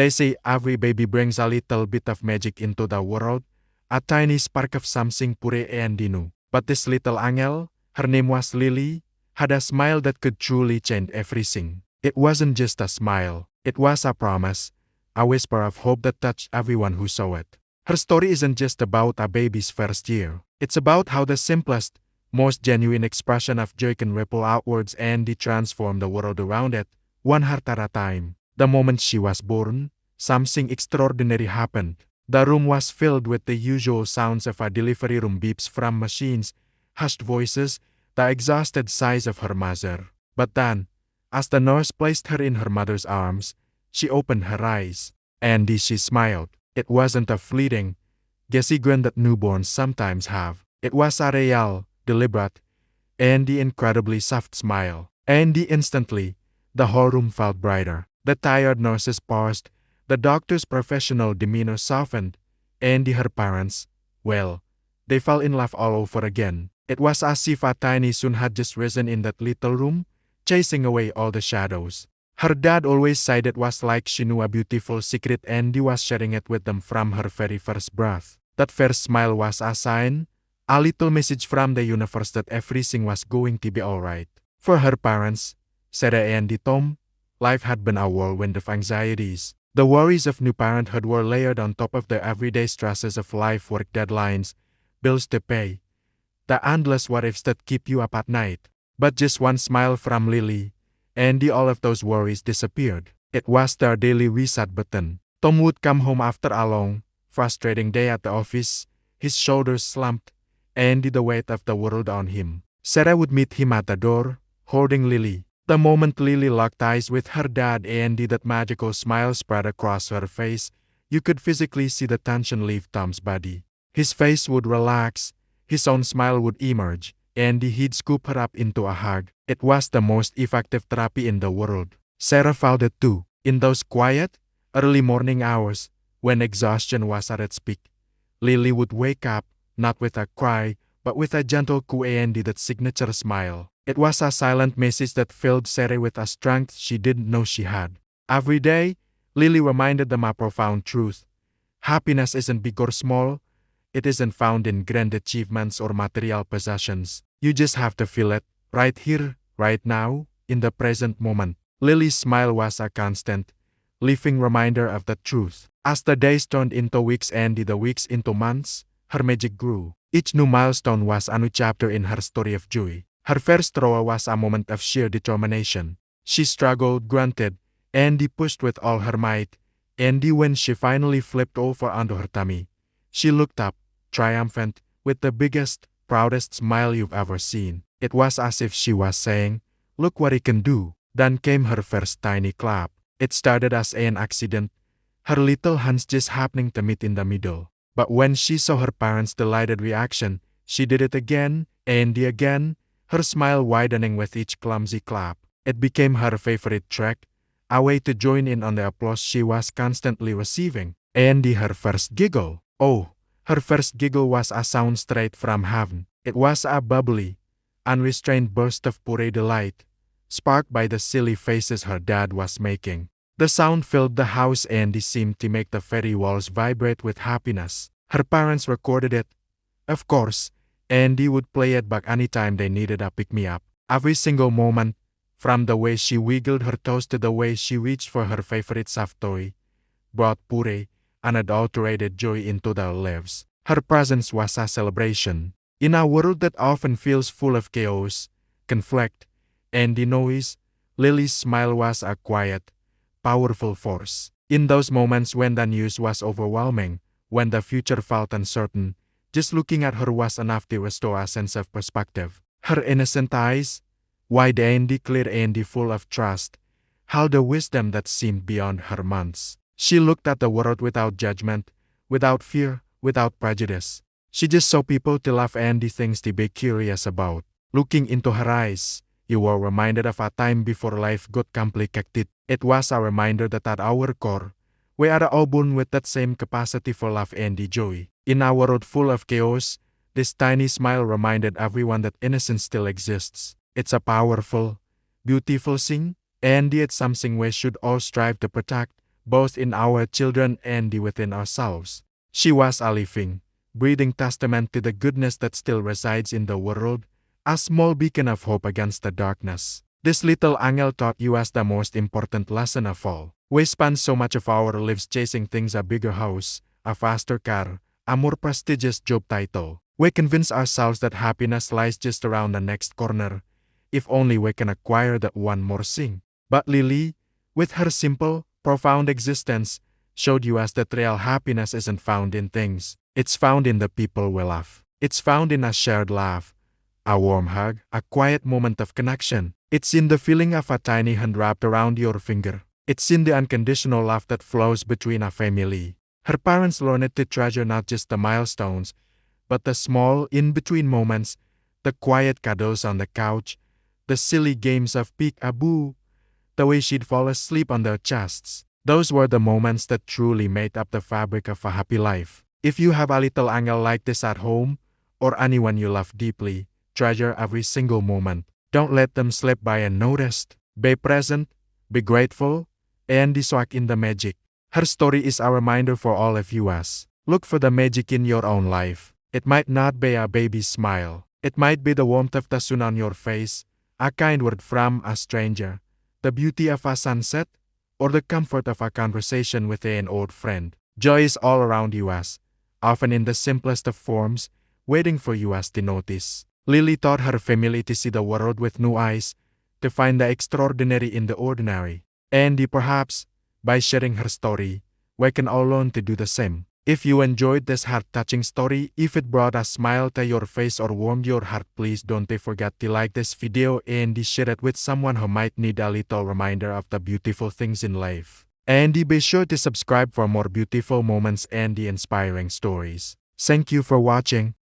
They say every baby brings a little bit of magic into the world, a tiny spark of something pure and new. But this little angel, her name was Lily, had a smile that could truly change everything. It wasn't just a smile, it was a promise, a whisper of hope that touched everyone who saw it. Her story isn't just about a baby's first year. It's about how the simplest, most genuine expression of joy can ripple outwards and transform the world around it, one heart at a time. The moment she was born, something extraordinary happened. The room was filled with the usual sounds of a delivery room, beeps from machines, hushed voices, the exhausted sighs of her mother. But then, as the nurse placed her in her mother's arms, she opened her eyes, and she smiled. It wasn't a fleeting, gassy grin that newborns sometimes have. It was a real, deliberate, and incredibly soft smile. And instantly, the whole room felt brighter. The tired nurses paused, the doctor's professional demeanor softened, and her parents, well, they fell in love all over again. It was as if a tiny sun had just risen in that little room, chasing away all the shadows. Her dad always said it was like she knew a beautiful secret and was sharing it with them from her very first breath. That first smile was a sign, a little message from the universe that everything was going to be alright. For her parents, Sarah and Tom, life had been a whirlwind of anxieties. The worries of new parenthood were layered on top of the everyday stresses of life, work deadlines, bills to pay, the endless what-ifs that keep you up at night. But just one smile from Lily, and all of those worries disappeared. It was their daily reset button. Tom would come home after a long, frustrating day at the office, his shoulders slumped, and the weight of the world on him. Sarah would meet him at the door, holding Lily. The moment Lily locked eyes with her dad and that magical smile spread across her face, you could physically see the tension leave Tom's body. His face would relax, his own smile would emerge, and he'd scoop her up into a hug. It was the most effective therapy in the world. Sarah felt it too. In those quiet, early morning hours, when exhaustion was at its peak, Lily would wake up, not with a cry, but with a gentle coo and that signature smile. It was a silent message that filled Sarah with a strength she didn't know she had. Every day, Lily reminded them a profound truth. Happiness isn't big or small. It isn't found in grand achievements or material possessions. You just have to feel it, right here, right now, in the present moment. Lily's smile was a constant, living reminder of that truth. As the days turned into weeks and the weeks into months, her magic grew. Each new milestone was a new chapter in her story of joy. Her first row was a moment of sheer determination. She struggled, grunted, and pushed with all her might, and when she finally flipped over onto her tummy, she looked up, triumphant, with the biggest, proudest smile you've ever seen. It was as if she was saying, "Look what I can do." Then came her first tiny clap. It started as an accident, her little hands just happening to meet in the middle. But when she saw her parents' delighted reaction, she did it again, and again, her smile widening with each clumsy clap. It became her favorite trick, a way to join in on the applause she was constantly receiving. And her first giggle. Oh, her first giggle was a sound straight from heaven. It was a bubbly, unrestrained burst of pure delight, sparked by the silly faces her dad was making. The sound filled the house and seemed to make the very walls vibrate with happiness. Her parents recorded it, of course, and would play it back anytime they needed a pick-me-up. Every single moment, from the way she wiggled her toes to the way she reached for her favorite soft toy, brought pure, unadulterated joy into their lives. Her presence was a celebration. In a world that often feels full of chaos, conflict, and noise, Lily's smile was a quiet, powerful force. In those moments when the news was overwhelming, when the future felt uncertain, just looking at her was enough to restore a sense of perspective. Her innocent eyes, wide and clear and full of trust, held a wisdom that seemed beyond her months. She looked at the world without judgment, without fear, without prejudice. She just saw people to love and things to be curious about. Looking into her eyes, you were reminded of a time before life got complicated. It was a reminder that at our core, we are all born with that same capacity for love and joy. In our world full of chaos, this tiny smile reminded everyone that innocence still exists. It's a powerful, beautiful thing, and it's something we should all strive to protect, both in our children and within ourselves. She was a living, breathing testament to the goodness that still resides in the world, a small beacon of hope against the darkness. This little angel taught us the most important lesson of all. We spend so much of our lives chasing things: a bigger house, a faster car, a more prestigious job title. We convince ourselves that happiness lies just around the next corner, if only we can acquire that one more thing. But Lily, with her simple, profound existence, showed us that real happiness isn't found in things. It's found in the people we love. It's found in a shared laugh, a warm hug, a quiet moment of connection. It's in the feeling of a tiny hand wrapped around your finger. It's in the unconditional love that flows between a family. Her parents learned to treasure not just the milestones, but the small in-between moments, the quiet cuddles on the couch, the silly games of peek-a-boo, the way she'd fall asleep on their chests. Those were the moments that truly made up the fabric of a happy life. If you have a little angel like this at home, or anyone you love deeply, treasure every single moment. Don't let them slip by unnoticed. Be present, be grateful, and soak in the magic. Her story is a reminder for all of us. Look for the magic in your own life. It might not be a baby's smile. It might be the warmth of the sun on your face, a kind word from a stranger, the beauty of a sunset, or the comfort of a conversation with an old friend. Joy is all around us, often in the simplest of forms, waiting for us to notice. Lily taught her family to see the world with new eyes, to find the extraordinary in the ordinary. And perhaps, by sharing her story, we can all learn to do the same. If you enjoyed this heart-touching story, if it brought a smile to your face or warmed your heart, please don't forget to like this video and share it with someone who might need a little reminder of the beautiful things in life. And be sure to subscribe for more beautiful moments and inspiring stories. Thank you for watching.